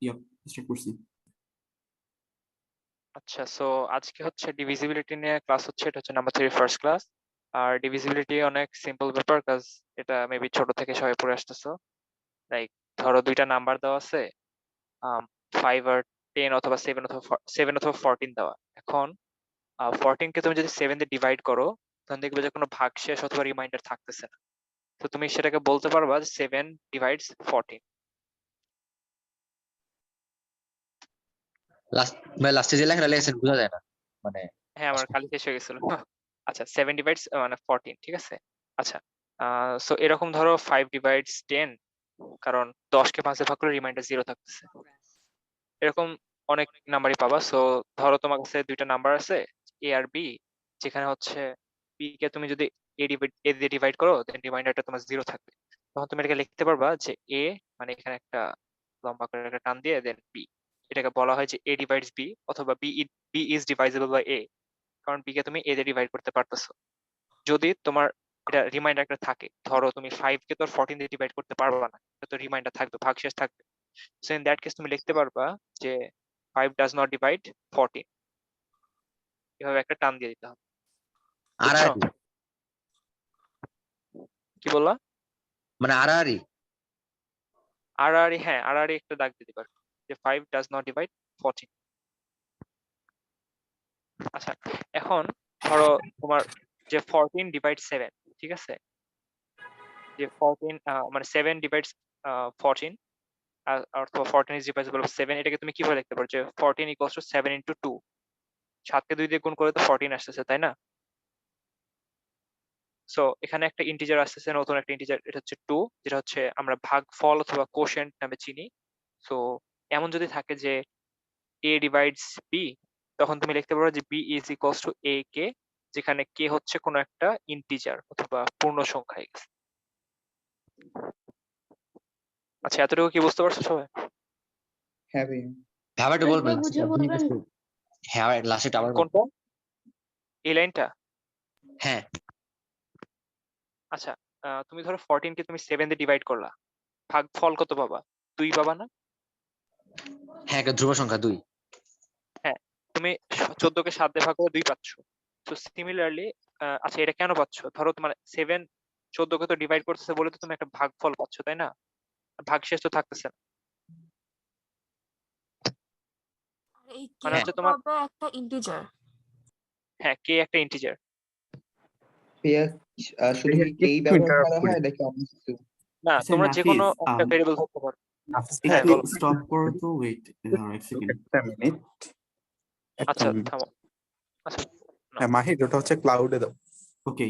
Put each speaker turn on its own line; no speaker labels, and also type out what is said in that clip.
Yup start করছি।
আচ্ছা, so আজকে হচ্ছে ডিভিজিবিলিটি নিয়ে ক্লাস হচ্ছে। এটা হচ্ছে নাম্বার 3 ফার্স্ট ক্লাস। আর ডিভিজিবিলিটি অনেক সিম্পল ব্যাপার, কাজ এটা মেবি ছোট থেকে সবাই পড়ে আসতেছো। লাইক ধরো দুইটা নাম্বার দেওয়া আছে, 5 আর 10 অথবা 7 অথবা 14 দেওয়া। এখন 14 কে তুমি যদি 7 দিয়ে ডিভাইড করো, তখন দেখবে যে কোনো ভাগশেষ অথবা রিমাইন্ডার থাকতেছে না। তো তুমি সেটাকে বলতে পারবা যে 7 ডিভাইডস 14।
লাস্টে যে লেখাটা লিখেছেন বোঝা যায় না মানে।
হ্যাঁ, আমার কালি শেষ হয়ে গেছিল। আচ্ছা, 7 ডিভাইডস মানে 14, ঠিক আছে। আচ্ছা, সো এরকম ধরো 5 ডিভাইডস 10, কারণ 10 কে 5 এ ভাগ করলে রিমাইন্ডার 0 থাকতেছে। এরকম অনেক নাম্বারই পাবা। সো ধরো তোমার কাছে দুইটা নাম্বার আছে, এ আর বি, যেখানে হচ্ছে বি কে তুমি যদি এ দিয়ে ডিভাইড করো, দেন রিমাইন্ডারটা তোমার 0 থাকবে। তখন তুমি এটাকে লিখতে পারবা যে এ, মানে এখানে একটা লম্বা করে একটা টান দিয়ে দেন বি। এটাকে বলা হয় যে এ ডিভাইডস বি, অথবা বি ইজ ডিভাইজেবল বাই এ, কারণ বি কে তুমি এ দিয়ে ডিভাইড করতে পারতেছো। যদি তোমার এটা রিমাইন্ডার একটা থাকে, ধরো তুমি 5 কে তো 14 দিয়ে ডিভাইড করতে পারবা না, এটা তো রিমাইন্ডার থাকবে, ভাগশেষ থাকবে। সো ইন দ্যাট কেস তুমি লিখতে পারবা যে 5 ডাজ নট ডিভাইড 14। এভাবে একটা টান দিয়ে দিতে হবে। বুঝছো?
আড়াআড়ি
কি বললা?
মানে আড়াআড়ি।
আড়াআড়ি, হ্যাঁ আড়াআড়ি একটা দাগ দিতে পারো যে 5 ডাজ নট ডিভাইড 14। আচ্ছা, এখন ধরো তোমার যে 14 ডিভাইড 7, ঠিক আছে, যে 14 মানে 7 ডিভাইডস 14, অথবা 14 ইজ ডিভাইজেবল বাই 7, এটাকে তুমি কিভাবে লিখতে পারো যে 14 ইকুয়ালস টু 7 ইনটু 2। 7 কে 2 দিয়ে গুণ করে তো 14 আসতেছে, তাই না? সো এখানে একটা ইন্টিজার আসতেছে, নতুন একটা ইন্টিজার, এটা হচ্ছে 2, যেটা হচ্ছে আমরা ভাগফল অথবা কোশেন্ট নামে চিনি। সো এমন যদি থাকে যে a ডিভাইডস b, তখন তুমি লিখতে পারো যে b is equals to a কে, যেখানে কে হচ্ছে কোনো একটা ইন্টিজার অথবা পূর্ণ সংখ্যা x। আচ্ছা, এতটুকু কি বুঝতে পারছো সবাই?
হ্যাঁ ভাই।
হ্যাঁ একটু বলবেন
বুঝে বলবেন।
হ্যাঁ লাস্টে আবার বলবেন।
কোনটা? এই লাইনটা?
হ্যাঁ
আচ্ছা, তুমি ধরো 14 কে তুমি 7 দিয়ে ডিভাইড করলা, ভাগফল কত পাবা? 2 পাবা না?
হ্যাঁ একটা ধ্রুব সংখ্যা 2।
হ্যাঁ, তুমি 14 কে 7 দিয়ে ভাগ করে 2 পাচ্ছ। তো সিমিলারলি, আচ্ছা এটা কেন পাচ্ছ? ধরো তোমার 7 14 কে তো ডিভাইড করতেছে বলে তো তুমি একটা ভাগফল পাচ্ছ, তাই না? ভাগশেষ তো থাকতেছে না।
এই
মানে
কে
হচ্ছে তোমার,
হবে একটা ইন্টিজার।
হ্যাঁ কে একটা ইন্টিজার।
শুধু কি কেই ব্যবহার করা হয় নাকি অন্য কিছু?
না,
আচ্ছা,
তোমরা যে কোনো
নাফিস,
একটা ভেরিয়েবল ধরতে পারো। হ্যাঁ,
একটু
বলো।
স্টপ করো তো, ওয়েট এক সেকেন্ড।
একটা মিনিট।
আচ্ছা থামো। আচ্ছা,
হ্যাঁ মাহির, ওটা হচ্ছে ক্লাউডে দাও।
ওকে,